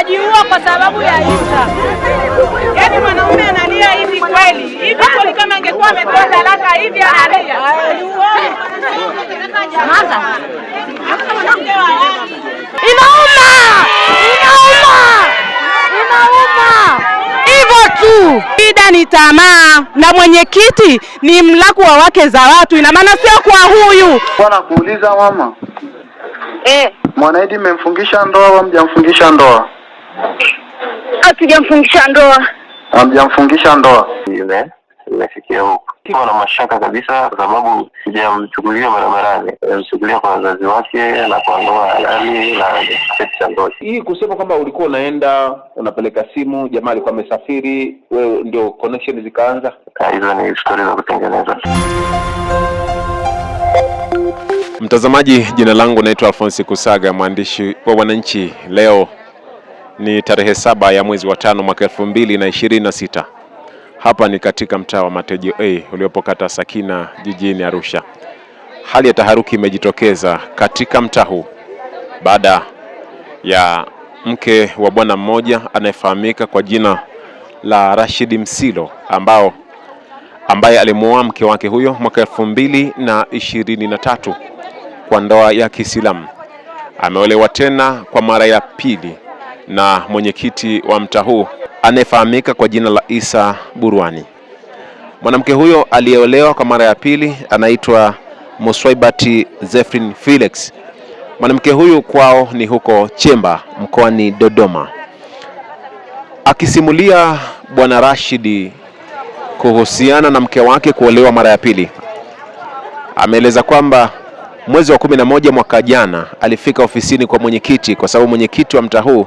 akajiua kwa sababu ya Isa. Yaani mwanaume analia hivi kweli? Hivi kweli kama angekuwa ametoa talaka hivi analia? Inauma! Hivyo tu. Shida ni tamaa na mwenyekiti ni mlaku wa wake za watu, ina maana sio kwa huyu. Bwana kuuliza mama. Mwanaidi mmemfungisha ndoa au hamjamfungisha ndoa? Hatujamfungisha ndoa. Hamjamfungisha ndoa. Nimefikia huko. Kiko na mashaka kabisa kwa sababu sijamchukulia barabarani. Nimemchukulia kwa wazazi wake na kwa ndoa halali na cheti cha ndoa. Hii kusema kwamba ulikuwa unaenda unapeleka simu, jamaa alikuwa amesafiri, wewe ndio connection zikaanza. Hizo ni story za kutengeneza. Mtazamaji, jina langu naitwa Alphonse Kusaga, mwandishi wa Wananchi. Leo ni tarehe 7 ya mwezi wa 5 mwaka 2026. Hapa ni katika mtaa wa Matejo A uliopo kata Sakina jijini Arusha. Hali ya taharuki imejitokeza katika mtaa huu baada ya mke wa bwana mmoja anayefahamika kwa jina la Rashid Msilo ambaye alimuoa mke wake huyo mwaka 2023 kwa ndoa ya Kiislamu. Ameolewa tena kwa mara ya pili na mwenyekiti wa mtaa huu anayefahamika kwa jina la Isa Burwani. Mwanamke huyo aliyeolewa kwa mara ya pili anaitwa Muswaibati Zefrin Felix. Mwanamke huyu kwao ni huko Chemba mkoani Dodoma. Akisimulia bwana Rashid kuhusiana na mke wake kuolewa mara ya pili, ameeleza kwamba mwezi wa 11 mwaka jana alifika ofisini kwa mwenyekiti, kwa sababu mwenyekiti wa mtaa huu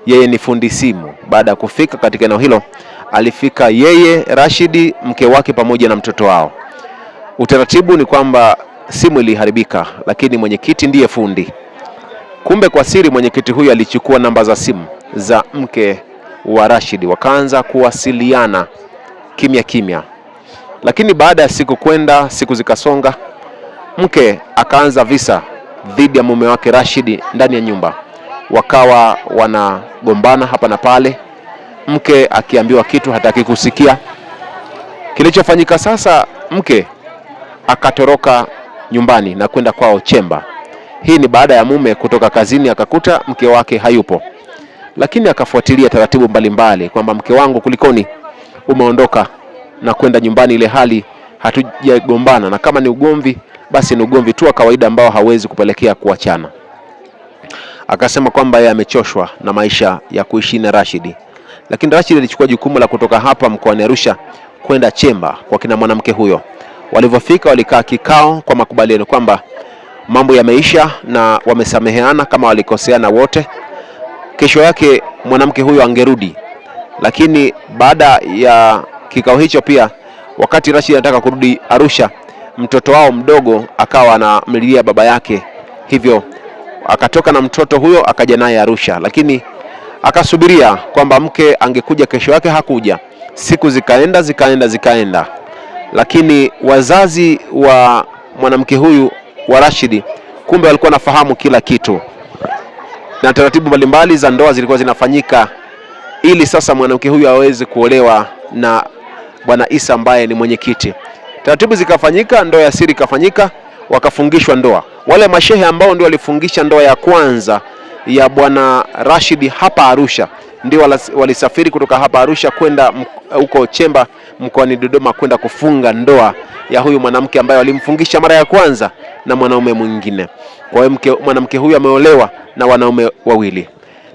yeye ni fundi simu. Baada ya kufika katika eneo hilo, alifika yeye, Rashid, mke wake pamoja na mtoto wao. Utaratibu ni kwamba simu iliharibika, lakini mwenyekiti ndiye fundi. Kumbe kwa siri mwenyekiti huyu alichukua namba za simu za mke wa Rashid, wakaanza kuwasiliana kimya kimya. Lakini baada ya siku zikasonga, mke akaanza visa dhidi ya mume wake Rashid ndani ya nyumba. Wakawa wanagombana hapa na pale, mke akiambiwa kitu hataki kusikia. Kilichofanyika sasa, mke akatoroka nyumbani na kwenda kwao Chemba. Hii ni baada ya mume kutoka kazini akakuta mke wake hayupo, lakini akafuatilia taratibu mbalimbali kwamba mke wangu kulikoni, umeondoka na kwenda nyumbani ile hali hatujagombana, na kama ni ugomvi basi ni ugomvi tu wa kawaida ambao hawezi kupelekea kuachana. Akasema kwamba yeye amechoshwa na maisha ya kuishi na Rashid. Lakini Rashid alichukua jukumu la kutoka hapa mkoani Arusha kwenda Chemba kwa kina mwanamke huyo. Walivyofika walikaa kikao kwa makubaliano kwamba mambo yameisha na wamesameheana kama walikoseana wote. Kesho yake mwanamke huyo angerudi. Lakini baada ya kikao hicho pia, wakati Rashid anataka kurudi Arusha, mtoto wao mdogo akawa anamlilia baba yake, hivyo akatoka na mtoto huyo akaja naye Arusha. Lakini akasubiria kwamba mke angekuja kesho yake, hakuja. Siku zikaenda, lakini wazazi wa mwanamke huyu wa Rashid kumbe walikuwa nafahamu kila kitu, na taratibu mbalimbali za ndoa zilikuwa zinafanyika ili sasa mwanamke huyu aweze kuolewa na bwana Isa ambaye ni mwenyekiti. Taratibu zikafanyika, ndoa ya siri ikafanyika, wakafungishwa ndoa. Wale mashehe ambao ndio walifungisha ndoa ya kwanza ya bwana Rashid hapa Arusha ndio walisafiri kutoka hapa Arusha kwenda huko Chemba mkoani Dodoma kwenda kufunga ndoa ya huyu mwanamke ambaye walimfungisha mara ya kwanza na mwanaume mwingine. Kwa hiyo mwanamke huyu ameolewa na wanaume wawili.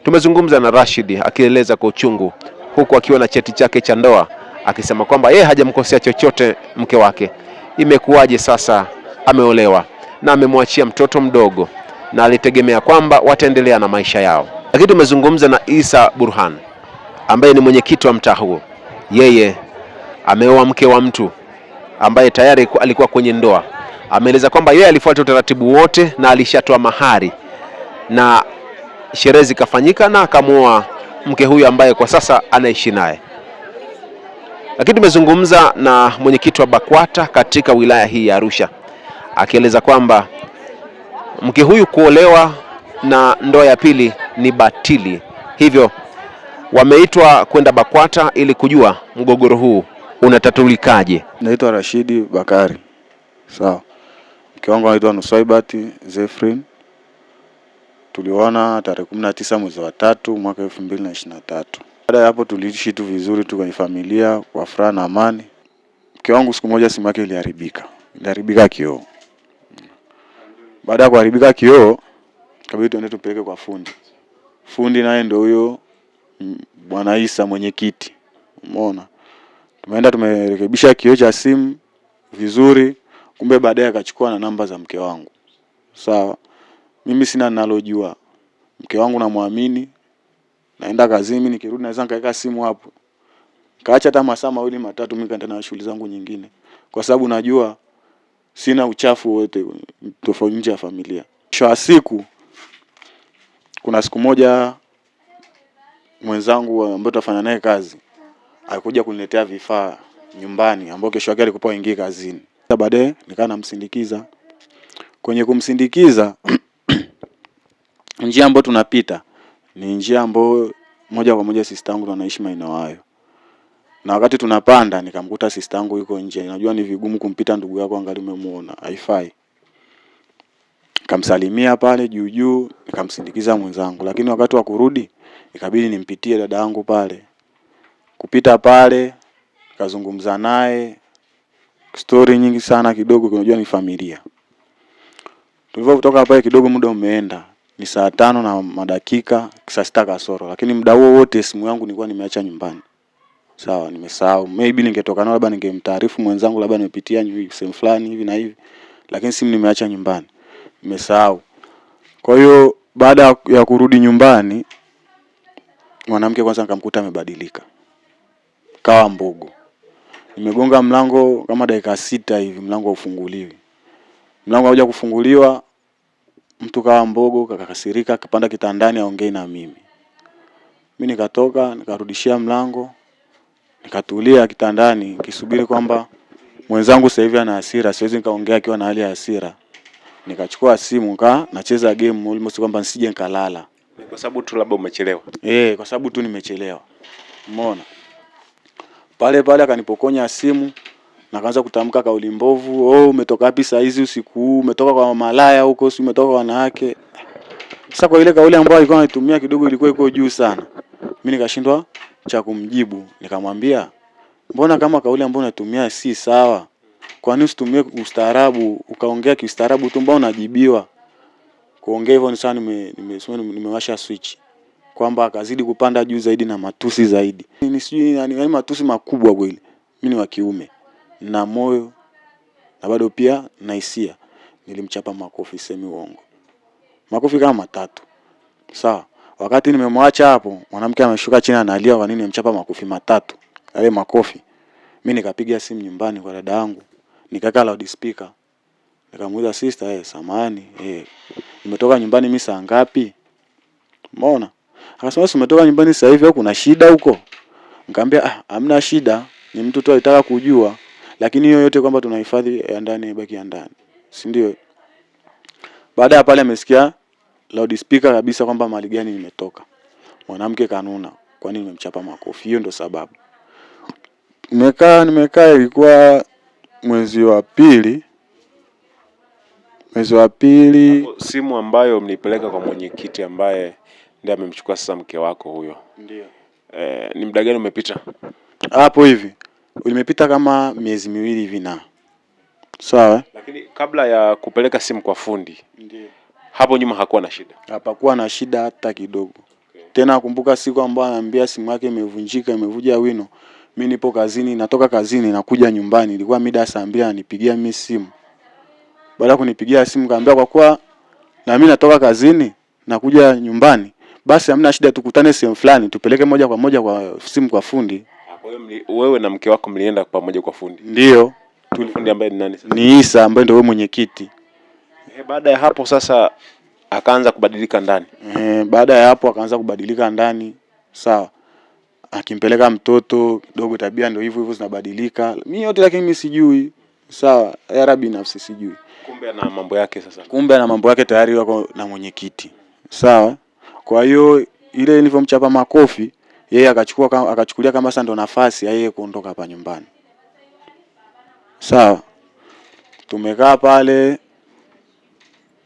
Tumezungumza na Rashid akieleza kwa uchungu, huku akiwa na cheti chake cha ndoa, akisema kwamba yeye hajamkosea chochote mke wake. Imekuwaje sasa ameolewa na amemwachia mtoto mdogo, na alitegemea kwamba wataendelea na maisha yao. Lakini tumezungumza na Isa Burhan ambaye ni mwenyekiti wa mtaa huo. Yeye ameoa mke wa mtu ambaye tayari alikuwa kwenye ndoa. Ameeleza kwamba yeye alifuata utaratibu wote na alishatoa mahari na sherehe zikafanyika na akamuoa mke huyu ambaye kwa sasa anaishi naye. Lakini tumezungumza na mwenyekiti wa BAKWATA katika wilaya hii ya Arusha, akieleza kwamba mke huyu kuolewa na ndoa ya pili ni batili, hivyo wameitwa kwenda BAKWATA ili kujua mgogoro huu unatatulikaje. Naitwa Rashidi Bakari. Sawa. Mke wangu anaitwa Nusaibat Zefrin. Tuliona tarehe 19 mwezi wa 3 mwaka 2023. Baada ya hapo tuliishi tu vizuri tu kwenye familia kwa furaha na amani. Mke wangu siku moja simu yake iliharibika kioo. Baada ya kuharibika kioo, kabidi tuende tupeleke kwa fundi. Fundi naye ndio huyo Bwana Isa mwenyekiti. Umeona? Tumeenda tumerekebisha kioo cha simu vizuri, kumbe baadaye akachukua na namba za mke wangu. Sawa. Mimi sina ninalojua. Mke wangu namwamini. Naenda kazini, nikirudi naweza nikaweka simu hapo. Kaacha hata masaa 2 matatu mimi kaenda na shughuli zangu nyingine. Kwa sababu najua sina uchafu wote tofauti nje ya familia. Mwisho wa siku kuna siku moja mwenzangu ambaye tutafanya naye kazi alikuja kuniletea vifaa nyumbani ambao kesho yake alikuwa aingie kazini. Baadaye nikaa namsindikiza. Kwenye kumsindikiza njia ambayo tunapita ni njia ambayo moja kwa moja sister yangu anaishi maeneo hayo. Na wakati tunapanda nikamkuta sister yangu yuko nje. Najua ni vigumu kumpita ndugu yako angali umemuona. Haifai. Nikamsalimia pale juu nikamsindikiza mwenzangu. Lakini wakati wa kurudi ikabidi nimpitie dada yangu pale. Kupita pale nikazungumza naye story nyingi sana kidogo, unajua ni familia. Tulivyotoka pale kidogo muda umeenda. Ni saa 5 na madakika saa 6 kasoro. Lakini muda huo wote simu yangu nilikuwa nimeacha nyumbani. Sawa, nimesahau. Maybe ningetoka nao labda ningemtaarifu mwenzangu labda nimepitia sehemu fulani hivi na hivi. Lakini simu nimeacha nyumbani. Nimesahau. Kwa hiyo baada ya kurudi nyumbani mwanamke kwanza nikamkuta amebadilika. Kawa mbogo. Nimegonga mlango kama dakika 6 hivi, mlango haufunguliwi. Mlango hauja kufunguliwa, mtu kawa mbogo, kakasirika, akapanda kitandani aongee na mimi. Mimi nikatoka, nikarudishia mlango, nikatulia kitandani, nikisubiri kwamba mwenzangu sasa hivi ana hasira, siwezi nikaongea akiwa na hali ya hasira. Nikachukua simu nacheza game almost kwamba nisije nikalala. Kwa sababu tu labda umechelewa. Kwa sababu tu nimechelewa. Umeona? Pale akanipokonya simu na kaanza kutamka kauli mbovu. Umetoka wapi saa hizi usiku huu? Umetoka kwa malaya huko, si umetoka kwa wanawake. Sasa kwa ile kauli ambayo alikuwa anaitumia kidogo ilikuwa iko juu sana. Mimi nikashindwa cha kumjibu. Nikamwambia, "Mbona kama kauli ambayo unatumia si sawa? Kwa nini usitumie ustaarabu, ukaongea kiustaarabu tu mbona unajibiwa?" Kuongea hivyo ni sana nimewasha switch. Kwamba akazidi kupanda juu zaidi na matusi zaidi. Ni sijui yani matusi makubwa kweli. Mimi ni wa kiume na moyo na bado pia na hisia. Nilimchapa makofi semi uongo. Makofi kama 3. Sawa. Wakati nimemwacha hapo, mwanamke ameshuka chini analia kwa nini nimchapa makofi 3. Yale makofi. Mimi nikapiga simu nyumbani kwa dada yangu. Nikaweka loudspeaker. Nikamuuliza sister, samahani, nimetoka nyumbani mimi saa ngapi? Umeona? Akasema umetoka nyumbani sasa hivi au kuna shida huko? Nikamwambia hamna shida, ni mtu tu alitaka kujua, lakini hiyo yote kwamba tunahifadhi ya ndani ibaki ya ndani. Si ndio? Baada ya pale amesikia loudspeaker kabisa kwamba mali gani nimetoka. Mwanamke kanuna, kwa nini nimemchapa makofi? Hiyo ndio sababu. Nimekaa ilikuwa mwezi wa pili. Simu ambayo mlipeleka kwa mwenyekiti ambaye ndiye amemchukua sasa mke wako huyo. Ndio. Ni muda gani umepita? Hapo hivi. Ulimepita kama miezi 2 hivi na. Sawa? Lakini kabla ya kupeleka simu kwa fundi. Ndio. Hapo nyuma hakuwa na shida. Hapakuwa na shida hata kidogo. Okay. Tena nakumbuka siku ambayo ananiambia simu yake imevunjika, imevuja wino. Mimi nipo kazini, natoka kazini nakuja nyumbani. Ilikuwa mida saa 2 ananipigia mimi simu. Baada ya kunipigia simu kaambia kwa kuwa na mimi natoka kazini nakuja nyumbani, basi hamna shida tukutane sehemu fulani tupeleke moja kwa moja kwa simu kwa fundi. Kwa hiyo wewe na mke wako mlienda pamoja kwa fundi? Ndio. Fundi ambaye ni nani sasa? Ni Isa ambaye ndio wewe mwenyekiti. Baada ya hapo sasa akaanza kubadilika ndani. Baada ya hapo akaanza kubadilika ndani. Sawa. Akimpeleka mtoto kidogo tabia ndio hivyo zinabadilika. Mimi yote lakini mimi sijui. Sawa, ya Rabbi nafsi sijui. Kumbe ana mambo yake sasa. Kumbe ana mambo yake tayari wako na mwenyekiti. Sawa? Kwa hiyo ile nilipomchapa makofi yeye akachukulia kama sasa ndo nafasi ya yeye kuondoka hapa nyumbani. Sawa. Tumekaa pale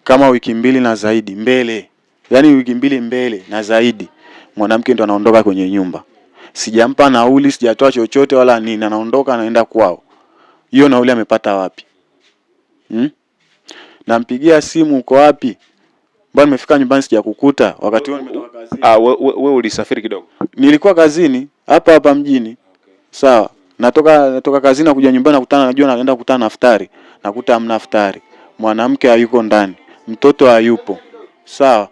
kama wiki 2 na zaidi mbele. Yaani wiki 2 mbele na zaidi. Mwanamke ndo anaondoka kwenye nyumba. Sijampa nauli, sijatoa chochote wala nini, anaondoka anaenda kwao. Hiyo nauli amepata wapi? Nampigia simu, uko wapi? Mbona nimefika nyumbani sijakukuta? Wakati huo nimetoka kazini. Wewe ulisafiri kidogo? Nilikuwa kazini hapa mjini. Okay. Sawa. Natoka kazini na kuja nyumbani nakutana, najua naenda kukutana na iftari. Nakuta hamna iftari. Mwanamke hayuko ndani. Mtoto hayupo. Sawa.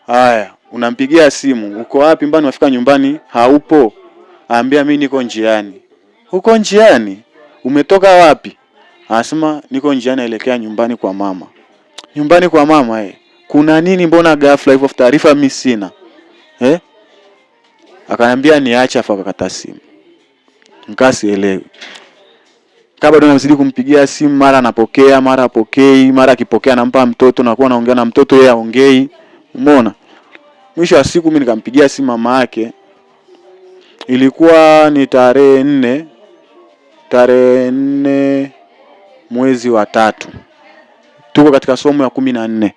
Haya, unampigia simu, uko wapi? Mbona umefika nyumbani haupo? Aambia mimi niko njiani. Uko njiani? Umetoka wapi? Anasema niko njiani naelekea nyumbani kwa mama. Nyumbani kwa mama kuna nini, mbona ghafla hivyo, taarifa mimi sina? Akaniambia niache, afa akakata simu. Nikasielewi. Kabla ndo namzidi kumpigia simu, mara anapokea, mara apokei, mara akipokea nampa mtoto na kuwa naongea na mtoto, yeye aongei. Umeona? Mwisho wa siku mimi nikampigia simu mama yake. Ilikuwa ni tarehe 4 mwezi wa 3. Tuko katika somo ya 14.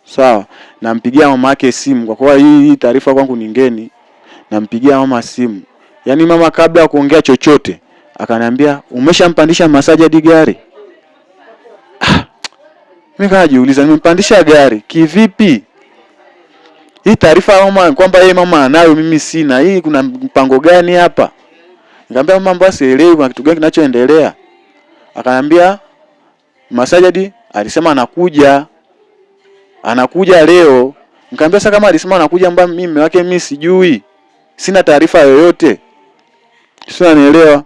Sawa. Nampigia mama yake simu kwa kuwa hii taarifa kwangu ni ngeni. Nampigia mama simu. Yaani mama kabla ya kuongea chochote akaniambia, umeshampandisha Masajadi gari? Mimi kajiuliza, nimempandisha gari kivipi? Hii taarifa mama kwamba yeye mama anayo mimi sina. Hii kuna mpango gani hapa? Nikamwambia mama, mbona sielewi kuna kitu gani kinachoendelea? Akaniambia Masajadi alisema anakuja leo. Nikamwambia sasa kama alisema anakuja, mbona mimi mume wake mimi sijui? Sina taarifa yoyote. Sio, nielewa.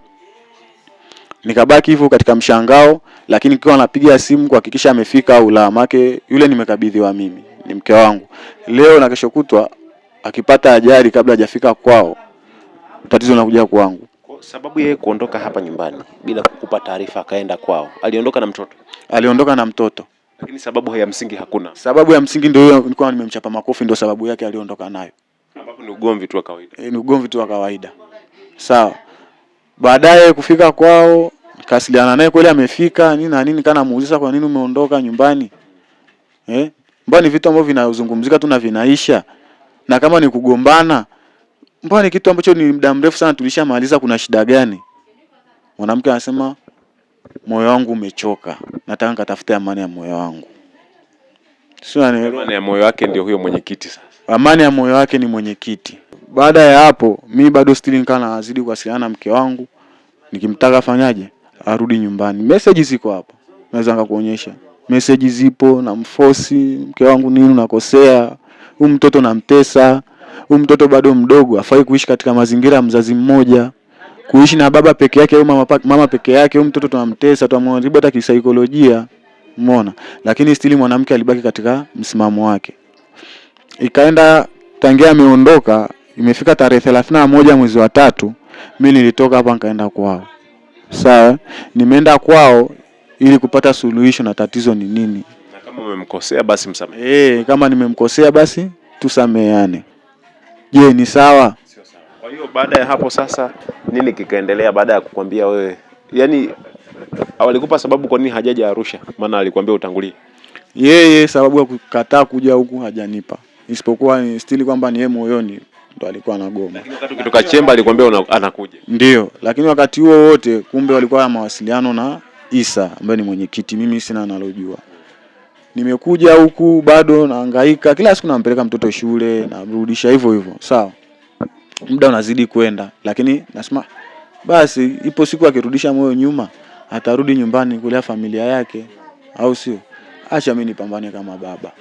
Nikabaki hivyo katika mshangao, lakini kiwa napiga simu kuhakikisha amefika au la. Make yule nimekabidhiwa mimi, ni mke wangu. Leo na kesho kutwa akipata ajali kabla hajafika kwao, tatizo linakuja kwangu. Kwa sababu yeye kuondoka hapa nyumbani bila kukupa taarifa akaenda kwao, aliondoka na mtoto? Aliondoka na mtoto. Lakini sababu ya msingi hakuna. Sababu ya msingi ndio hiyo, nilikuwa nimemchapa makofi, ndio sababu yake aliondoka nayo. Sababu ni ugomvi tu wa kawaida. Ni ugomvi tu wa kawaida. Sawa. Baadaye kufika kwao, kasiliana naye kweli amefika, nini na nini, kana muuliza kwa nini umeondoka nyumbani? Mbona ni vitu ambavyo vinazungumzika tu na vinaisha. Na kama ni kugombana, mbona ni kitu ambacho ni muda mrefu sana tulishamaliza, kuna shida gani? Mwanamke anasema moyo wangu umechoka. Nataka nikatafute amani ya moyo wangu. Sio, amani ya moyo wake ndio huyo mwenyekiti sasa. Amani ya moyo wake ni mwenyekiti. Baada ya hapo, mimi bado still nikana nazidi kuwasiliana na mke wangu. Nikimtaka afanyaje? Arudi nyumbani. Message ziko hapa. Naweza ngakuonyesha. Message zipo, na mfosi mke wangu, nini unakosea? Huyu mtoto namtesa. Huyu mtoto bado mdogo, hafai kuishi katika mazingira ya mzazi mmoja. Kuishi na baba peke yake au mama peke yake, huyu mtoto tunamtesa, tunamharibu hata kisaikolojia. Umeona? Lakini still mwanamke alibaki katika msimamo wake. Ikaenda tangia ameondoka, imefika tarehe 31 mwezi wa 3, mimi nilitoka hapa nikaenda kwao. Sawa? Nimeenda kwao ili kupata suluhisho na tatizo ni nini. Na kama umemkosea basi msamehe. Kama nimemkosea basi tusameheane. Je, ni sawa? Sio sawa. Kwa hiyo baada ya hapo sasa nini kikaendelea baada ya kukwambia wewe? Yaani walikupa sababu kwa nini hajaja Arusha? Maana alikwambia utangulie. Yeye sababu ya kukataa kuja huku hajanipa. Isipokuwa ni stili kwamba ni yeye moyoni ndo alikuwa anagoma. Lakini wakati ukitoka Chemba alikwambia anakuja. Ndio, lakini wakati huo wote kumbe walikuwa na mawasiliano na Isa ambaye ni mwenyekiti, mimi sina nalojua. Nimekuja huku bado nahangaika, kila siku nampeleka mtoto shule, narudisha hivyo hivyo. Sawa. Muda unazidi kwenda, lakini nasema basi ipo siku akirudisha moyo nyuma, atarudi nyumbani kulea familia yake, au sio? Acha mimi nipambane kama baba.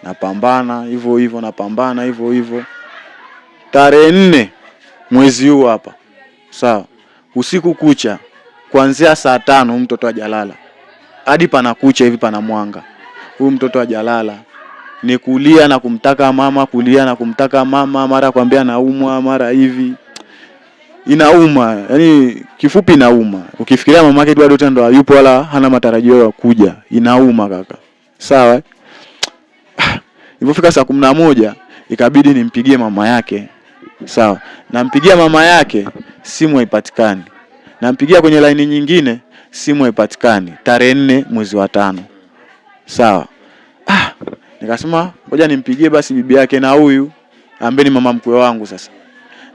Napambana hivyo hivyo, napambana hivyo hivyo. Tarehe 4 mwezi huu hapa. Sawa. Usiku kucha kuanzia saa 5 mtoto hajalala. Hadi panakucha hivi pana mwanga. Huyu mtoto hajalala. Ni kulia na kumtaka mama, kulia na kumtaka mama, mara kwambia naumwa, mara hivi. Inauma, yani kifupi inauma. Ukifikiria mama yake bado tendo hayupo wala hana matarajio ya kuja, inauma kaka. Sawa? Ilipofika saa 11 ikabidi nimpigie mama yake Sawa. Nampigia mama yake, simu haipatikani. Nampigia kwenye line nyingine, simu haipatikani. Tarehe 4 mwezi wa 5. Sawa. Nikasema ngoja nimpigie basi bibi yake na huyu ambaye ni mama mkwe wangu sasa.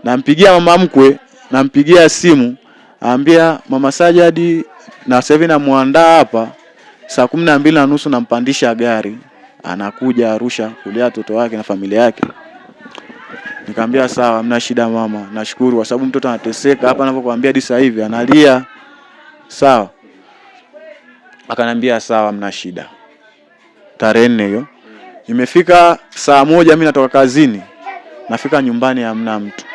Nampigia mama mkwe, nampigia simu, ambia Mama Sajadi na sasa hivi namuandaa hapa saa 12:30 nampandisha gari. Anakuja Arusha kulea watoto wake na familia yake. Nikamwambia sawa, mna shida mama. Nashukuru kwa sababu mtoto anateseka hapa ninapokuambia hadi sasa hivi analia. Sawa. Akanambia sawa, mna shida. Tarehe 4 hiyo. Imefika saa 1 mimi natoka kazini. Nafika nyumbani hamna mtu.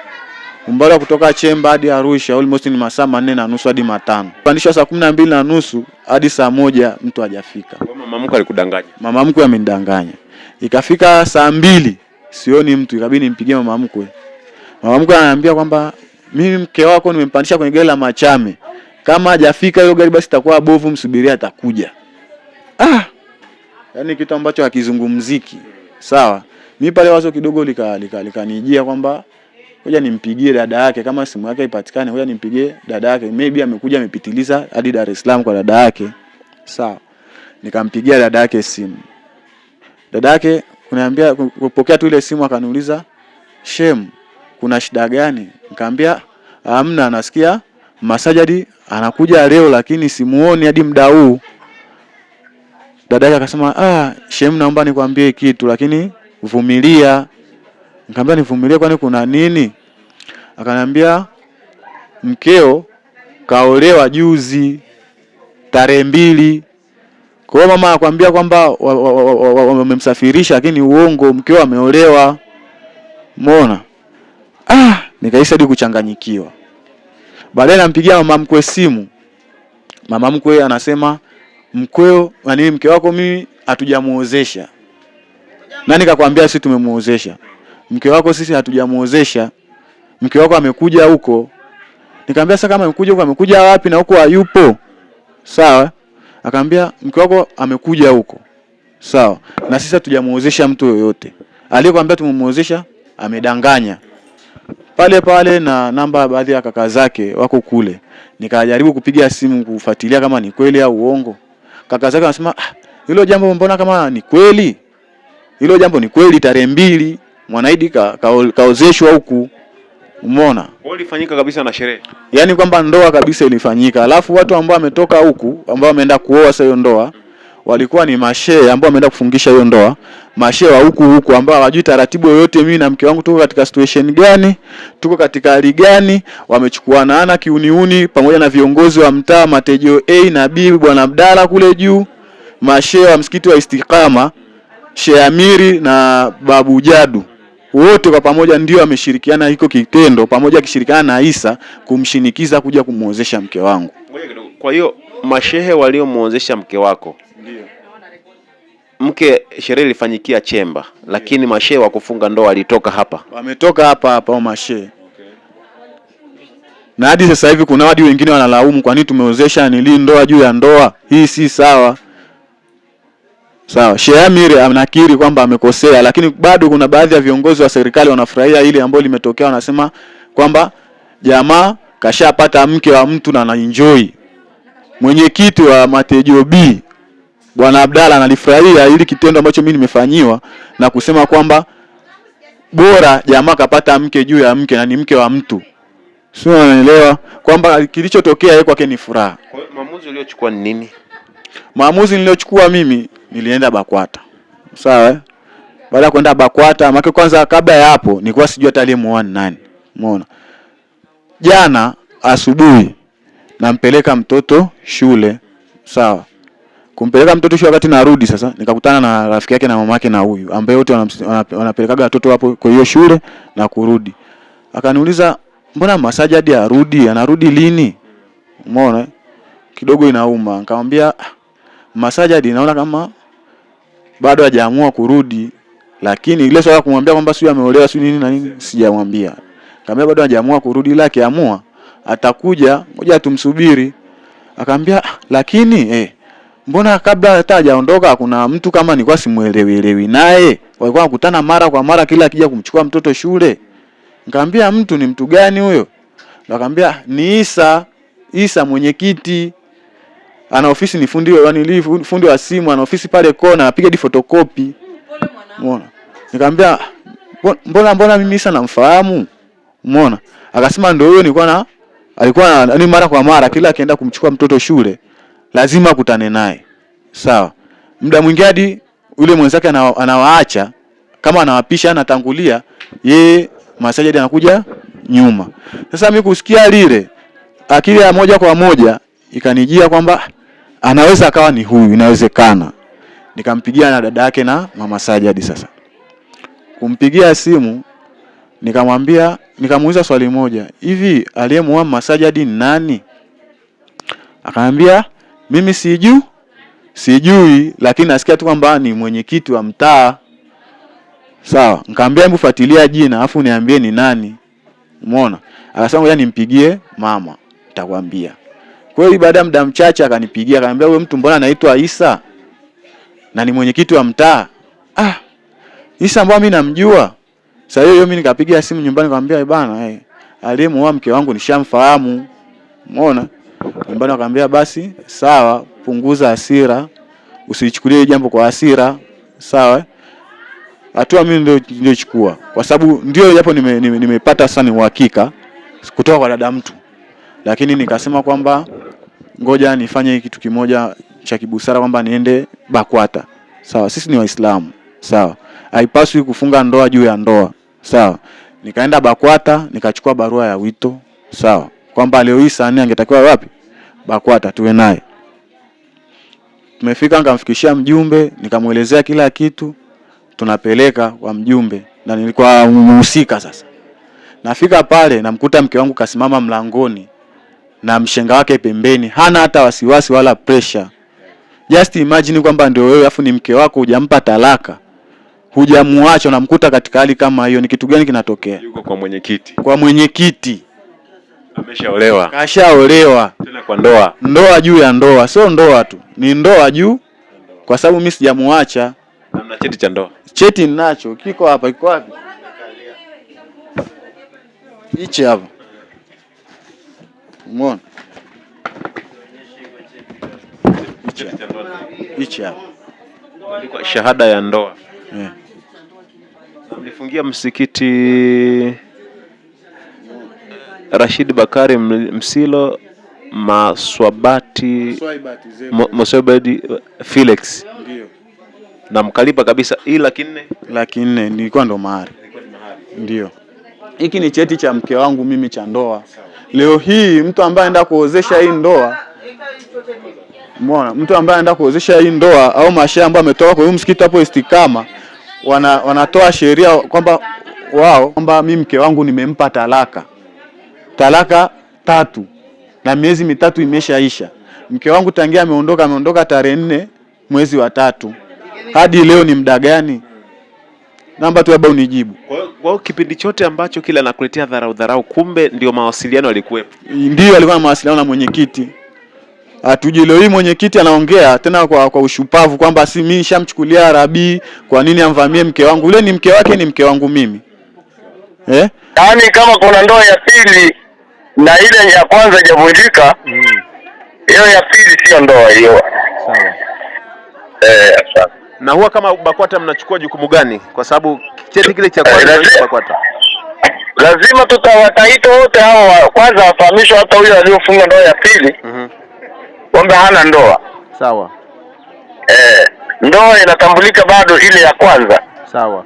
Umbali kutoka Chemba hadi Arusha almost ni masaa 4:30 hadi 5. Pandishwa saa 12:30 hadi saa 1 mtu hajafika. Mama mkwe alikudanganya? Mama mkwe amenidanganya. Ikafika saa 2 sioni mtu, ikabidi nimpigie mama mkwe. Mama mkwe ananiambia kwamba mimi mke wako nimempandisha kwenye gari la Machame. Kama hajafika hiyo gari basi itakuwa bovu, msubiria atakuja. Yaani kitu ambacho hakizungumziki. Sawa. Mimi pale wazo kidogo likanijia kwamba ngoja nimpigie dada yake, kama simu yake ipatikane, ngoja nimpigie dada yake. Maybe amekuja amepitiliza hadi Dar es Salaam kwa dada yake. Sawa. Nikampigia dada yake simu. Dada yake kuniambia kupokea tu ile simu, akaniuliza, "Shem, kuna shida gani?" Nikamwambia, "Hamna, nasikia Masajadi anakuja leo lakini simuoni hadi muda huu." Dada yake akasema, Shem, naomba nikwambie kitu lakini vumilia." Nikamwambia nivumilie kwani kuna nini? Akaniambia mkeo kaolewa juzi tarehe 2. Kwa hiyo mama akwambia kwamba wamemsafirisha lakini uongo, mkeo ameolewa. Umeona? Nikaisi hadi kuchanganyikiwa. Baadaye nampigia mama mkwe simu. Mama mkwe anasema mkweo, yani mke wako mimi hatujamuozesha. Nani kakwambia sisi tumemuozesha? Mke wako sisi hatujamuozesha. Mke wako amekuja huko. Nikamwambia sasa kama amekuja huko, amekuja wapi na huko hayupo? Sawa? Akamwambia mke wako amekuja huko. Sawa. Na sisi hatujamuozesha mtu yoyote. Aliyekwambia tumuozesha amedanganya. Pale na namba baadhi ya kaka zake wako kule. Nikajaribu kupiga simu kufuatilia kama ni kweli au uongo. Kaka zake wanasema hilo jambo mbona kama ni kweli? Hilo jambo ni kweli, tarehe 2 Mwanaidi kaozeshwa huku. Umeona? Ilifanyika kabisa na sherehe. Yaani kwamba ndoa kabisa ilifanyika. Alafu watu ambao wametoka huku, ambao wameenda kuoa sasa hiyo ndoa, walikuwa ni mashehe ambao wameenda kufungisha hiyo ndoa. Mashehe wa huku ambao hawajui taratibu yoyote, mimi na mke wangu tuko katika situation gani, tuko katika hali gani, wamechukuana kiuniuni pamoja na viongozi wa mtaa Matejo A na B, Bwana Abdalla kule juu, mashehe wa msikiti wa Istiqama, Sheikh Amiri na Babu Jadu. Wote kwa pamoja ndio wameshirikiana hiko kitendo, pamoja kishirikiana na Isa kumshinikiza kuja kumuozesha mke wangu. Kwa hiyo mashehe waliomuozesha mke wako, ndio mke, sherehe ilifanyikia Chemba, lakini mashehe wa kufunga ndoa walitoka hapa. Wametoka hapa au mashehe. Na hadi sasa hivi kuna wadi wengine wanalaumu kwa nini tumeozesha nili ndoa juu ya ndoa. Hii si sawa. Sawa, Sheikh Amiri anakiri kwamba amekosea, lakini bado kuna baadhi ya viongozi wa serikali wanafurahia ile ambayo limetokea, wanasema kwamba jamaa kashapata mke wa mtu na anaenjoy. Mwenyekiti wa Matejo B, Bwana Abdalla, analifurahia ili kitendo ambacho mimi nimefanyiwa na kusema kwamba bora jamaa kapata mke juu ya mke na ni mke wa mtu. Sio, unaelewa kwamba kilichotokea yeye kwake ni furaha. Kwa hiyo maamuzi uliochukua ni nini? Maamuzi niliochukua mimi, nilienda BAKWATA. Sawa? Baada ya kwenda BAKWATA, maana kwanza kabla ya hapo nilikuwa sijui hata aliyemuoa ni nani. Umeona? Jana asubuhi nampeleka mtoto shule. Sawa? Kumpeleka mtoto shule, wakati narudi sasa nikakutana na rafiki yake na mamake na huyu ambaye wote wanapelekaga watoto hapo kwa hiyo shule na kurudi. Akaniuliza, "Mbona Masajadi anarudi lini?" Umeona? Kidogo inauma. Nikamwambia, Masajadi naona kama bado hajaamua kurudi, lakini ile swala kumwambia kwamba sio ameolewa sio nini na nini sijamwambia. Nikamwambia bado hajaamua kurudi, ila akiamua atakuja, ngoja tumsubiri. Akamwambia, "Lakini mbona kabla hata hajaondoka kuna mtu kama nilikuwa simuelewi naye, walikuwa wanakutana mara kwa mara kila akija kumchukua mtoto shule." Nikamwambia mtu ni mtu gani huyo? Nikamwambia ni Isa mwenyekiti. Ana ofisi ni fundi wa simu, ana ofisi pale kona, anapiga di photocopy. Umeona? Nikamwambia mbona mimi Isa namfahamu? Umeona? Akasema ndio huyo alikuwa ni mara kwa mara kila akienda kumchukua mtoto shule lazima akutane naye. Sawa. Muda mwingine hadi yule mwenzake anawaacha kama anawapisha anatangulia, yeye Masajadi anakuja nyuma. Sasa mimi kusikia lile, akili ya moja kwa moja ikanijia kwamba anaweza akawa ni huyu, inawezekana. Nikampigia na dada yake na mama Sajadi. Sasa kumpigia simu nikamuuliza swali moja, hivi aliyemuua Masajadi ni nani? Akaniambia mimi sijui lakini nasikia tu kwamba ni mwenyekiti wa mtaa. Sawa, nikamwambia hebu fuatilia jina afu niambie ni nani. Umeona? Akasema ngoja nimpigie mama, nitakwambia. Kwa hiyo baada ya muda mchache akanipigia, akaniambia wewe mtu mbona anaitwa Isa? Na ni mwenyekiti wa mtaa. Isa mbona mimi namjua? Sasa hiyo mimi nikapigia simu nyumbani nikamwambia bana, aliyemuua mke wangu nishamfahamu. Umeona? Nyumbani akamwambia basi sawa, punguza hasira, usichukulie jambo kwa hasira. Sawa? Hatua mimi ndio chukua kwa sababu ndio japo nimepata sana uhakika kutoka kwa dada mtu, lakini nikasema kwamba ngoja nifanye kitu kimoja cha kibusara kwamba niende BAKWATA. Sawa, sisi ni Waislamu. Sawa, haipaswi kufunga ndoa juu ya ndoa. Sawa, nikaenda BAKWATA nikachukua barua ya wito. Sawa, kwamba leo hii saa 4 angetakiwa wapi? BAKWATA tuwe naye. Tumefika, nikamfikishia mjumbe, nikamuelezea kila kitu, tunapeleka kwa mjumbe na nilikuwa mhusika. Sasa nafika pale namkuta mke wangu kasimama mlangoni na mshenga wake pembeni, hana hata wasiwasi wala pressure. Just imagine kwamba ndio wewe afu ni mke wako, hujampa talaka, hujamuacha, unamkuta katika hali kama hiyo. Ni kitu gani kinatokea? Yuko kwa mwenyekiti. Kwa mwenyekiti. Ameshaolewa. Kashaolewa. Tena kwa ndoa. Ndoa juu ya ndoa, sio ndoa tu, ni ndoa juu, kwa sababu mimi sijamuacha. Na cheti cha ndoa. Cheti ninacho, kiko hapa. Iko wapi? Hichi hapa. Umeona? Hichi hapa. Ilikuwa shahada ya ndoa. Mlifungia msikiti Rashid Bakari Msilo Maswabati Felix. Ndio. Na mkalipa kabisa hii laki nne nilikuwa ndo mahari. Ndio. Hiki ni cheti cha mke wangu mimi cha ndoa. Leo hii mtu ambaye anaenda kuozesha hii ndoa, umeona, mtu ambaye anaenda kuozesha hii ndoa au mashehe ambao ametoka kwa huyu msikiti hapo Istikama, wanatoa sheria kwamba kwamba mimi mke wangu nimempa talaka 3 na miezi 3 imeshaisha. Mke wangu tangia ameondoka tarehe 4 mwezi wa 3 hadi leo ni muda gani? Namba tu labda unijibu. Kwa kipindi chote ambacho kila anakuletea dharau, kumbe ndio mawasiliano yalikuwepo. Ndio alikuwa na mawasiliano na mwenyekiti. Atuje leo hii mwenyekiti anaongea tena kwa ushupavu kwamba si mimi nishamchukulia Rabii, kwa nini amvamie mke wangu? Yule ni mke wake, ni mke wangu mimi. Yaani kama kuna ndoa ya pili na ile ya kwanza hajavunjika, hiyo ya pili sio ndoa hiyo. Sawa. Sawa. Na huwa kama BAKWATA mnachukua jukumu gani? Kwa sababu cheti kile cha kwanza ni BAKWATA. Lazima tutawataita wote hao kwanza wafahamishwe, hata huyo aliyofunga ndoa ya pili. Kwamba hana ndoa. Sawa. Ndoa inatambulika bado ile ya kwanza. Sawa.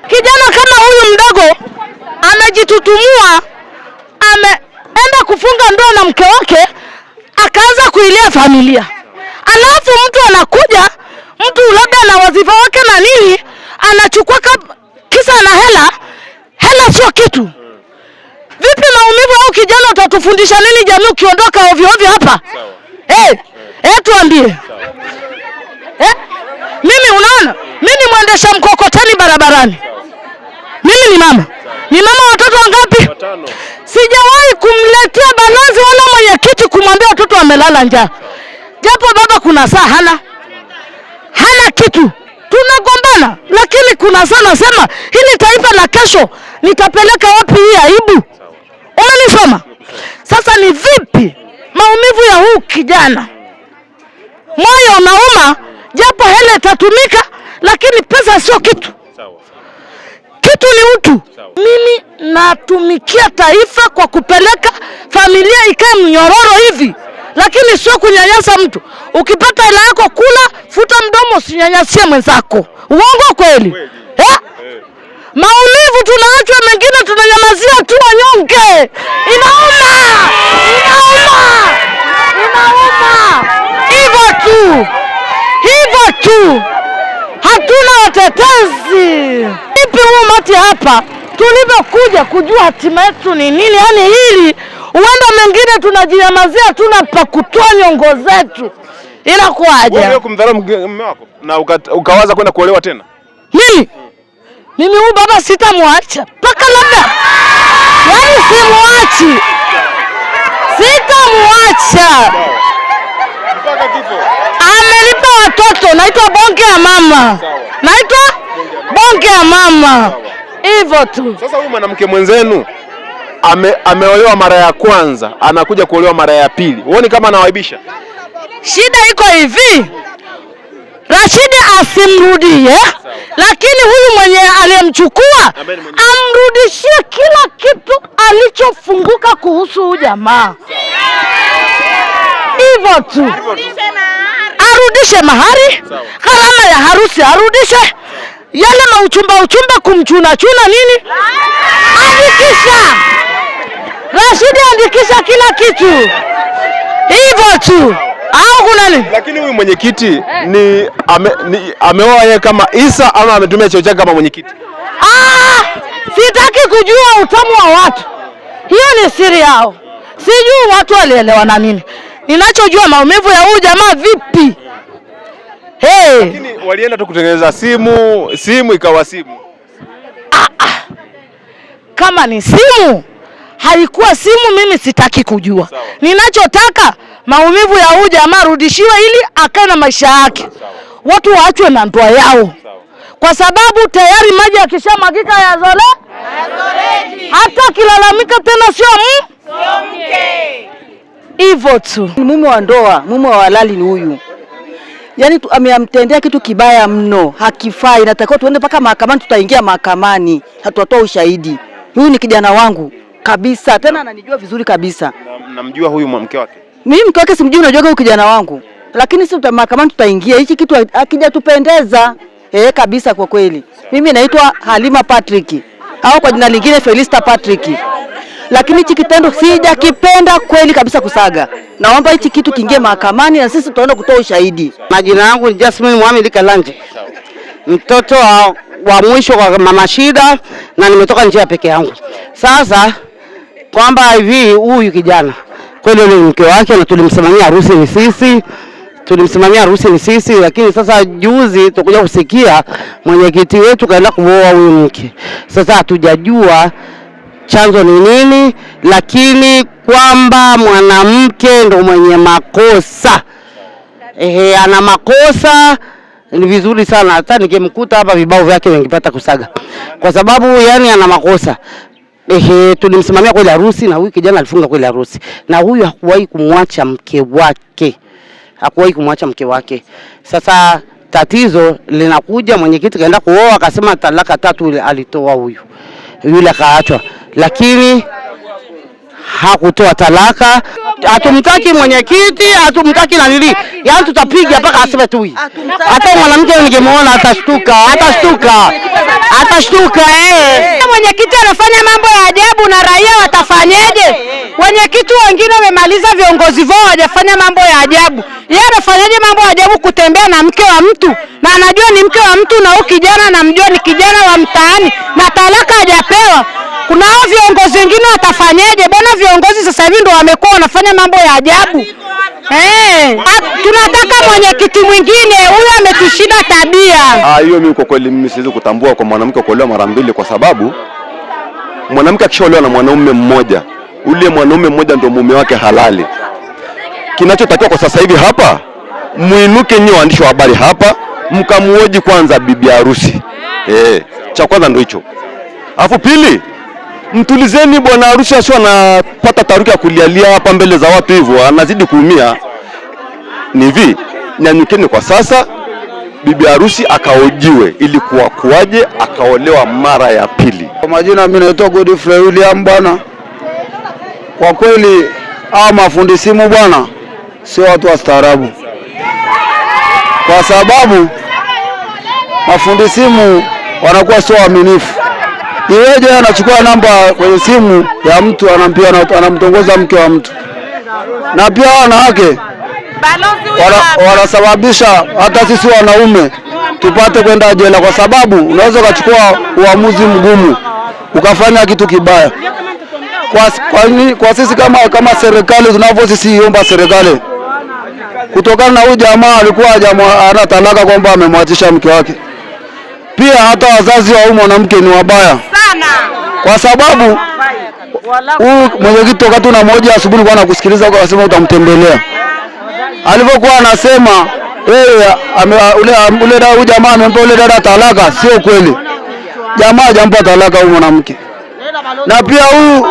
Kijana kama huyu mdogo amejitutumua, ameenda kufunga ndoa na mke wake, akaanza kuilea familia. Alafu mtu anakuja, mtu labda na wazifa wake na nini, anachukua kisa na hela sio kitu. Vipi maumivu au kijana utatufundisha nini jamii ukiondoka ovyo ovyo hapa? Tuambie. Mimi unaona, mimi ni mwendesha mkokoteni barabarani. Mimi ni mama. Ni mama watoto wangapi? 5. Sijawahi kumletea balozi wala mwenyekiti kumwambia watoto wamelala njaa. Japo baba kuna saa hana kitu. Tunagombana, lakini kuna saa nasema hili taifa la kesho nitapeleka wapi hii aibu? Umenisoma? Sasa ni vipi maumivu ya huu kijana? Moyo unauma, japo hela itatumika, lakini pesa sio kitu. Kitu ni utu. Mimi natumikia taifa kwa kupeleka familia ikae mnyororo hivi, lakini sio kunyanyasa mtu. Ukipata hela yako kula, futa mdomo, usinyanyasie mwenzako. Uongo kweli? Maumivu tunaachwa, mengine tunanyamazia tu wanyonge. Inauma. Hivyo tu. Hatuna watetezi. Ipi huu mati hapa tulivyokuja kujua hatima yetu ni nini? Yaani hili uenda mengine tunajinyamazia, tunapa kutoa nyongo zetu. Inakuaje? Wewe kumdharau mume wako na ukawaza kwenda kuolewa tena? Mimi huyu baba sitamwacha paka labda. Yaani simwachi. Sitamwacha. Mpaka kifo. Amenipa watoto, naitwa bonge ya mama. Naitwa bonge ya mama. Hivyo tu. Sasa huyu mwanamke mwenzenu ameolewa mara ya kwanza, anakuja kuolewa mara ya pili. Uone kama anawaibisha? Shida iko hivi. Rashidi asimrudie, lakini huyu mwenye aliyemchukua amrudishie kila kitu alichofunguka kuhusu huyu jamaa. Hivyo tu. Arudishe mahari, gharama ya harusi arudishe, yale mauchumba kumchuna nini, andikisha. Rashidi andikisha kila kitu. Hivyo tu. Au kuna nini? Lakini huyu mwenyekiti ameoa yeye kama Isa ama ametumia cheo chake kama mwenyekiti? Sitaki kujua utamu wa watu. Hiyo ni siri yao. Sijui watu walielewa na nini. Ninachojua maumivu ya huyu jamaa vipi. Lakini walienda tu kutengeneza simu ikawa simu. Kama ni simu, haikuwa simu, mimi sitaki kujua. Ninachotaka maumivu ya huyu jamaa rudishiwe ili akae na maisha yake. Watu waachwe na ndoa yao. Kwa sababu tayari maji yakishamagika yazoleki. Hata kilalamika tena sio mke. Hivyo tu. Mume wa ndoa, mume wa halali ni huyu. Yaani amemtendea kitu kibaya mno, hakifai. Inatakiwa tuende mpaka mahakamani, tutaingia mahakamani, tutatoa ushahidi. Huyu ni kijana wangu kabisa, tena ananijua vizuri kabisa. Namjua huyu mke wake? Mimi mke wake simjui, unajua huyu kijana wangu. Lakini sisi mahakamani tutaingia. Hichi kitu hakijatupendeza. Kabisa kwa kweli. Mimi naitwa Halima Patrick au kwa jina lingine Felista Patrick. Lakini hichi kitendo sijakipenda kweli kabisa kusaga. Naomba hichi kitu kiingie mahakamani na sisi tutaenda kutoa ushahidi. Majina yangu ni Jasmine Mohamed Kalanje. Mtoto wa mwisho kwa mama Shida na nimetoka njia peke yangu. Sasa kwamba hivi huyu kijana kweli ni mke wake na tulimsimamia harusi ni sisi. Lakini sasa juzi tukuja kusikia mwenyekiti wetu kaenda kuoa huyu mke. Sasa hatujajua chanzo ni nini, lakini kwamba mwanamke ndo mwenye makosa. Ana makosa, ni vizuri sana. Hata nikimkuta hapa vibao vyake wengepata kusaga. Kwa sababu yani ana makosa. Tulimsimamia kwa harusi na huyu kijana alifunga kwa harusi. Na huyu hakuwahi kumwacha mke wake. Sasa tatizo linakuja, mwenyekiti kaenda kuoa akasema talaka 3 alitoa huyu. Yule akaachwa. Lakini hakutoa talaka. Hatumtaki mwenyekiti, hatumtaki na nili. Yaani tutapiga mpaka aseme tu hii. Hata mwanamke ningemuona atashtuka. Mwenyekiti anafanya mambo ya ajabu na raia watafanyaje? Wenyekiti wengine wamemaliza viongozi wao hawajafanya mambo ya ajabu. Yeye anafanyaje mambo ya ajabu kutembea na mke wa mtu? Na anajua ni mke wa mtu na huyu kijana anamjua ni kijana wa mtaani na talaka hajapewa. Kuna hao viongozi wengine watafanyaje? Bwana viongozi sasa hivi ndio wamekuwa wanafanya mambo ya ajabu. Tunataka mwenyekiti mwingine, huyu ametushinda tabia. Hiyo mimi kwa kweli mimi siwezi kutambua kwa mwanamke kuolewa mara mbili, kwa sababu mwanamke akishaolewa na mwanaume mmoja, ule mwanaume mmoja ndio mume wake halali. Kinachotakiwa kwa sasa hivi hapa, muinuke nyinyi waandishi wa habari hapa, mkamuoji kwanza bibi harusi. Cha kwanza ndio hicho. Alafu pili, Mtulizeni bwana harusi asio anapata taruki ya kulialia hapa mbele za watu hivyo, anazidi kuumia. Ni hivi, nyanyukeni kwa sasa, bibi harusi akaojiwe ili kuwaje akaolewa mara ya pili. Kwa majina mimi naitwa Godfrey William bwana. Kwa kweli mafundi simu bwana sio watu wastaarabu. Kwa sababu mafundi simu wanakuwa sio waaminifu. Iweje anachukua namba kwenye simu ya mtu anamtongoza mke wa mtu. Na pia wanawake wanasababisha hata sisi wanaume tupate kwenda jela, kwa sababu unaweza kuchukua uamuzi mgumu ukafanya kitu kibaya. Kwa sisi kama serikali tunavyoomba serikali, kutokana na huyu jamaa alikuwa ana talaka kwamba amemwachisha mke wake. Pia hata wazazi wa huyu mwanamke ni wabaya sana, kwa sababu huyu mwenyekiti wakati na moja asubuhi kwa anakusikiliza kwa sababu utamtembelea. Alivyokuwa anasema huyu jamaa amempa ule dada talaka, sio kweli. Jamaa hajampa talaka huyu mwanamke. Na pia huyu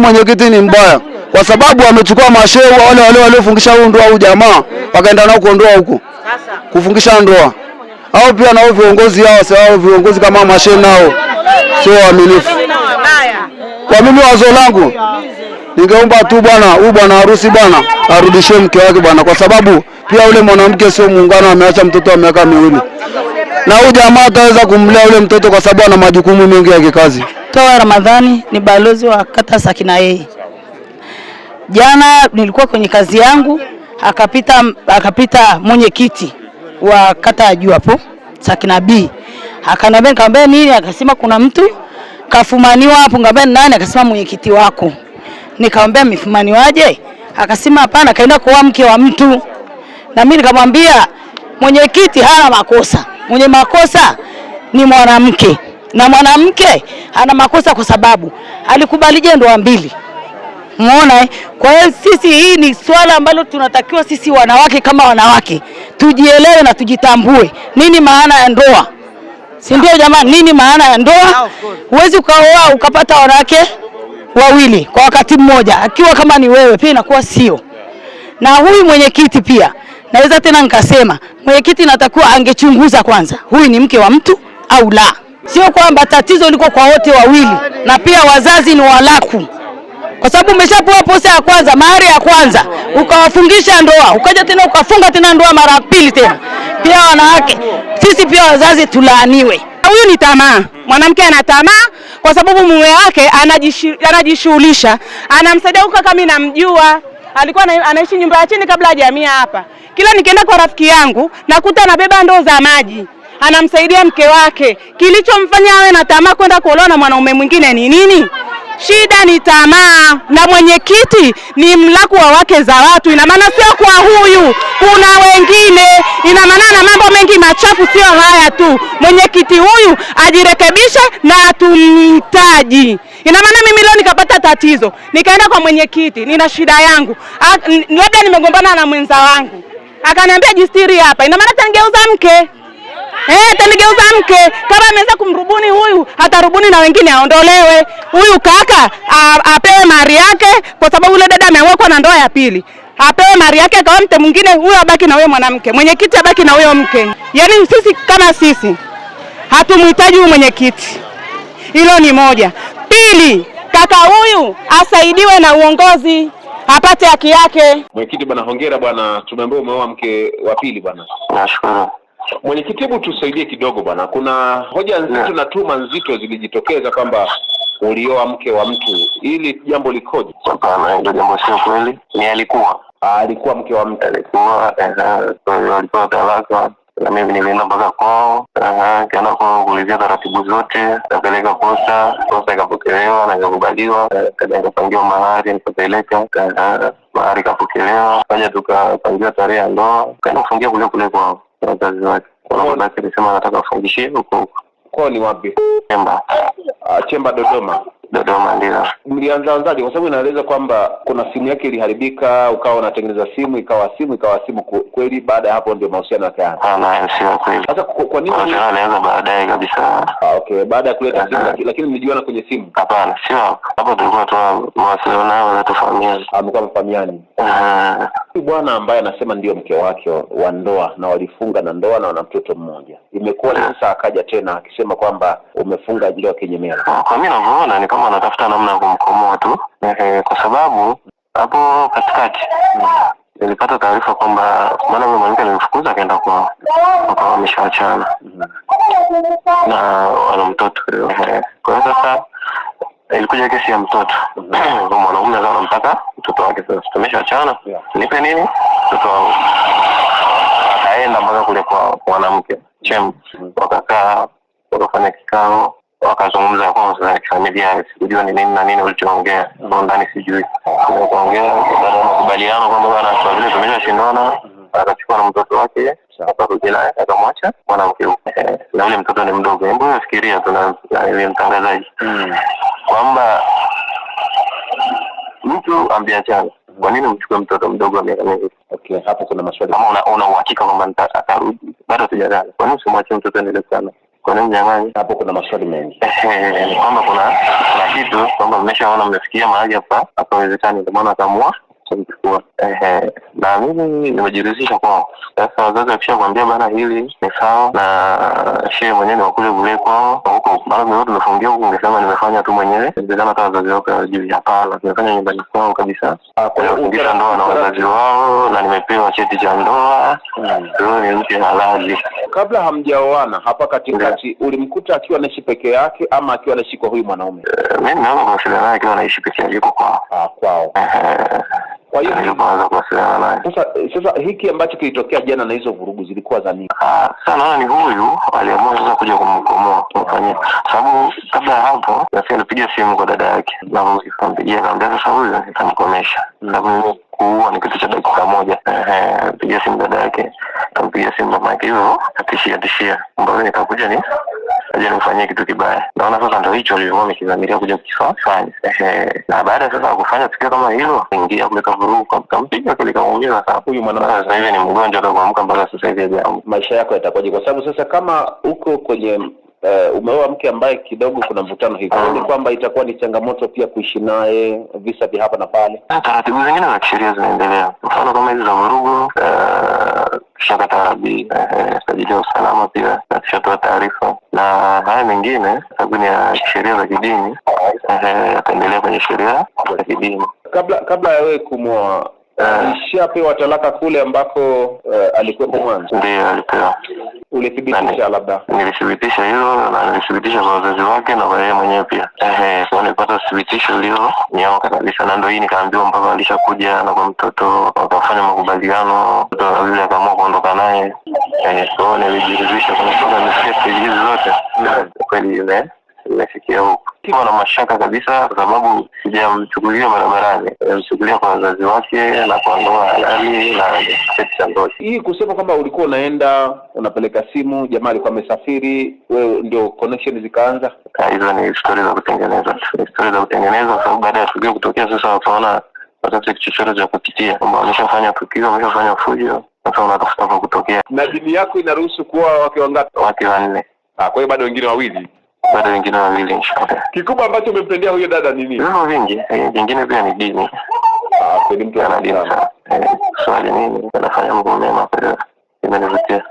mwenyekiti ni mbaya, kwa sababu amechukua mashehe wale waliofungisha huyu ndoa huyu jamaa wakaenda nao kuondoa huko kufungisha ndoa. Au pia nao viongozi kama mashehe nao sio waaminifu. Kwa mimi wazo langu ningeomba tu bwana, huyu bwana harusi bwana arudishie mke wake bwana, kwa sababu pia ule mwanamke sio muungano, ameacha mtoto wa miaka 2. Na huyu jamaa ataweza kumlea ule mtoto kwa sababu ana majukumu mengi ya kikazi. Toa Ramadhani ni balozi wa kata Sakina A. Jana nilikuwa kwenye kazi yangu, akapita mwenyekiti wa kata ya juu hapo Sakina B. Nikamwambia nini? Akasema kuna mtu kafumaniwa hapo. Nikamwambia nani? Akasema mwenyekiti wako. Nikamwambia mfumaniwaje? Akasema hapana, kaenda kuoa mke wa mtu. Na mimi nikamwambia mwenyekiti hana makosa. Mwenye makosa ni mwanamke. Na mwanamke hana makosa kwa sababu alikubalije ndoa mbili. Umeona? Kwa hiyo sisi, hii ni swala ambalo tunatakiwa sisi wanawake kama wanawake tujielewe na tujitambue. Nini maana ya ndoa? Si ndio jamani, nini maana ya ndoa? Huwezi ukaoa ukapata wanawake wawili kwa wakati mmoja. Akiwa kama ni wewe pia inakuwa sio. Na huyu mwenyekiti pia naweza tena nikasema mwenyekiti natakuwa angechunguza kwanza, huyu ni mke wa mtu au la. Sio kwamba tatizo liko kwa wote wawili, na pia wazazi ni walaku. Kwa sababu umeshapewa posa ya kwanza, mahari ya kwanza, ukawafungisha ndoa, ukaja tena ukafunga tena ndoa mara pili tena. Pia wanawake, sisi pia wazazi tulaaniwe. Huyu ni tamaa. Mwanamke ana tamaa kwa sababu mume wake anajishughulisha. Anamsaidia huko, kama mimi namjua. Alikuwa anaishi nyumba ya chini kabla hajahamia hapa. Kila nikienda kwa rafiki yangu nakuta anabeba ndoo za maji. Anamsaidia mke wake. Kilichomfanya awe na tamaa kwenda kuolewa na mwanaume mwingine ni nini? Shida ni tamaa. Na mwenyekiti ni mlaku wa wake za watu. Ina maana sio kwa huyu, kuna wengine. Ina maana na mambo mengi machafu, sio haya tu. Mwenyekiti huyu ajirekebishe na tumhitaji. Ina maana mimi leo nikapata tatizo, nikaenda kwa mwenyekiti, nina shida yangu. Labda nimegombana na mwenza wangu. Akaniambia jistiri hapa. Ina maana atanigeuza mke. Atanigeuza mke. Kama ameweza kumrubuni huyu, hatarubuni na wengine aondolewe. Huyu kaka apewe mali yake kwa sababu yule dada ameoa na ndoa ya pili. Apewe mali yake kwa mtu mwingine, huyu abaki na huyo mwanamke. Mwenyekiti abaki na huyo mke. Yaani sisi kama sisi hatumhitaji huyu mwenyekiti. Hilo ni moja. Pili, kaka huyu asaidiwe na uongozi, apate haki yake. Mwenyekiti bwana, hongera bwana, tumeambiwa umeoa mke wa pili bwana. Nashukuru. Mwenyekiti, hebu tusaidie kidogo bwana. Kuna hoja nzito na tuma nzito zilijitokeza kwamba ulioa mke wa mtu. Hili jambo likoje? Hapana, ndio jambo sio kweli. Ni alikuwa mke wa mtu. Alikuwa talaka. Na mimi nilienda mpaka kwao, kaenda kwa kuulizia taratibu zote, kapeleka posa ikapokelewa na ikakubaliwa, nikapangiwa mahari, nikapeleka mahari ikapokelewa, kaja tukapangiwa tarehe ya ndoa, kaenda kufungia kule kwao wazazi wake. Basi nilisema nataka afungishie huko. Kwao ni wapi? Chemba. Chemba Dodoma. Dodoma ndio. Mlianzaje? Kwa sababu inaeleza kwamba kuna simu yake iliharibika, ukawa unatengeneza simu, ikawa simu kweli, baada ya hapo ndio mahusiano yakaanza. Hapana, sio kweli. Sasa kwa nini alianza baadaye kabisa? Okay, baada ya kuleta simu, lakini mlijuana kwenye simu? Hapana, sio hapo tulikuwa tu mawasiliano nao za tofahamiani. Amekuwa mfahamiani. Bwana ambaye anasema ndio mke wake wa ndoa na walifunga na ndoa na wana mtoto mmoja, imekuwa sasa akaja tena akisema kwamba umefunga ndoa kinyemela. Kwa mimi ninavyoona ni kama anatafuta namna ya kumkomoa tu, kwa sababu hapo katikati nilipata taarifa kwamba maana mimi mwanamke alimfukuza akaenda kwa wameshaachana na wana mtoto. Kwa hiyo sasa ilikuja kesi ya mtoto. Kwa mwanaume akawa anamtaka mtoto wake, sasa tumeshaachana, nipe nini mtoto wangu. Akaenda mpaka kule kwa mwanamke wakakaa, wakafanya kikao, wakazungumza kwa familia, sijui ni nini na nini ulichoongea ndio ndani, sijui kuongea. Baada ya makubaliano kwamba bwana kwa vile tumeshashindana, akachukua na mtoto wake akarudi naye akamwacha mwanamke huko, na yule mtoto ni mdogo. Hebu fikiria, tuna ile mtangazaji kwamba mtu ambiachana, kwa nini mchukue mtoto mdogo wa miaka mingi? Okay, hapo kuna maswali. Kama una uhakika kwamba atarudi, bado tujadili. Kwa nini usimwache mtoto endelee sana? Kwa nini jamani? Hapo kuna maswali mengi. Ni kwamba kuna kitu kwamba mmeshaona mmefikia mahali hapa hapawezekani, ndio maana akaamua kumchukua. Na mimi nimejiridhisha kwao. Sasa wazazi wakishakwambia bana hili ni sawa, na shehe mwenyewe ni wakule bure kwao huko, bado mimi tumefungia huko, ningesema nimefanya tu mwenyewe, ndio hata wazazi wao hawajui. Hapana, nimefanya nyumbani kwao kabisa. Nimefungisha ndoa na wazazi wao na nimepewa cheti cha ndoa, ndio ni mke halali. Kabla hamjaoana hapa katikati, ulimkuta akiwa anaishi peke yake ama akiwa anaishi kwa huyu mwanaume? Mimi naona kuwasiliana naye akiwa anaishi peke yake kwao. Kwao. Kwa hiyo nilipoanza kuwasiliana naye. Sasa hiki ambacho kilitokea jana na hizo vurugu zilikuwa za nini? Sana ni huyu aliamua sasa kuja kumkomoa kumfanyia. Sababu kabla ya hapo nasikia alipiga simu kwa dada yake na kumpigia akamwambia sasa huyu nitamkomesha. Sababu kuua ni kitu cha dakika moja. Pigia simu dada yake, akampigia simu mama yake, hiyo atishia. Mbona nitakuja ni aje nimfanyie kitu kibaya. Naona sasa ndio hicho alivyokuwa amekidhamiria kuja kukifanya. Na baada sasa ya kufanya tukio kama hilo, ingia kuleta vurugu, kampiga kile kamuumiza. Sasa huyu mwanamke sasa hivi ni mgonjwa, atakuamka mpaka sasa hivi hajaamka. Maisha yako yatakuwaje? Kwa sababu sasa kama uko kwenye umeoa mke ambaye kidogo kuna mvutano hivi, ni kwamba itakuwa ni changamoto pia kuishi naye, visa vya hapa na pale. Taratibu zingine za kisheria zinaendelea, mfano kama hizi za vurugu, shakatabi sajili ya usalama pia tushatoa taarifa, na haya mengine sababu ni ya sheria za kidini, yataendelea kwenye sheria za kidini. Kabla ya wewe kumwoa alishapewa talaka kule ambako alikuwa mwanzo? Ndio, alipewa. Ulithibitisha? Labda nilithibitisha hilo na nilithibitisha kwa wazazi wake na kwa yeye mwenyewe pia. Kwa nilipata thibitisho leo nyoka kabisa, na ndio hii nikaambiwa mpaka alishakuja na kwa mtoto wakafanya makubaliano, mtoto yule akaamua kuondoka naye. Kwa nilijiridhisha kwa mistake hizi zote kweli nimefikia huko. Sikuwa na mashaka kabisa kwa sababu sijamchukulia barabarani, nimemchukulia kwa wazazi wake na kwa ndoa halali na cheti cha ndoa. Hii kusema kwamba ulikuwa unaenda unapeleka simu, jamaa alikuwa amesafiri, wewe ndio connection zikaanza? Hizo ni story za kutengeneza. Story za kutengeneza kwa sababu baada ya tukio kutokea sasa wakaona watafute chochote cha kupitia, kwamba wameshafanya tukio, wameshafanya fujo, sasa wanatafuta kwa kutokea. Na dini yako inaruhusu kuwa wake wangapi? Wake 4. Kwa hiyo bado wengine 2? Bado wengine 2 inshallah. Kikubwa ambacho umempendea huyo dada ni nini? Vitu vingi, vingine pia ni dini. Kweli mtu ana dini. Swali nini? Anafanya mambo mema, kwa hiyo imenivutia.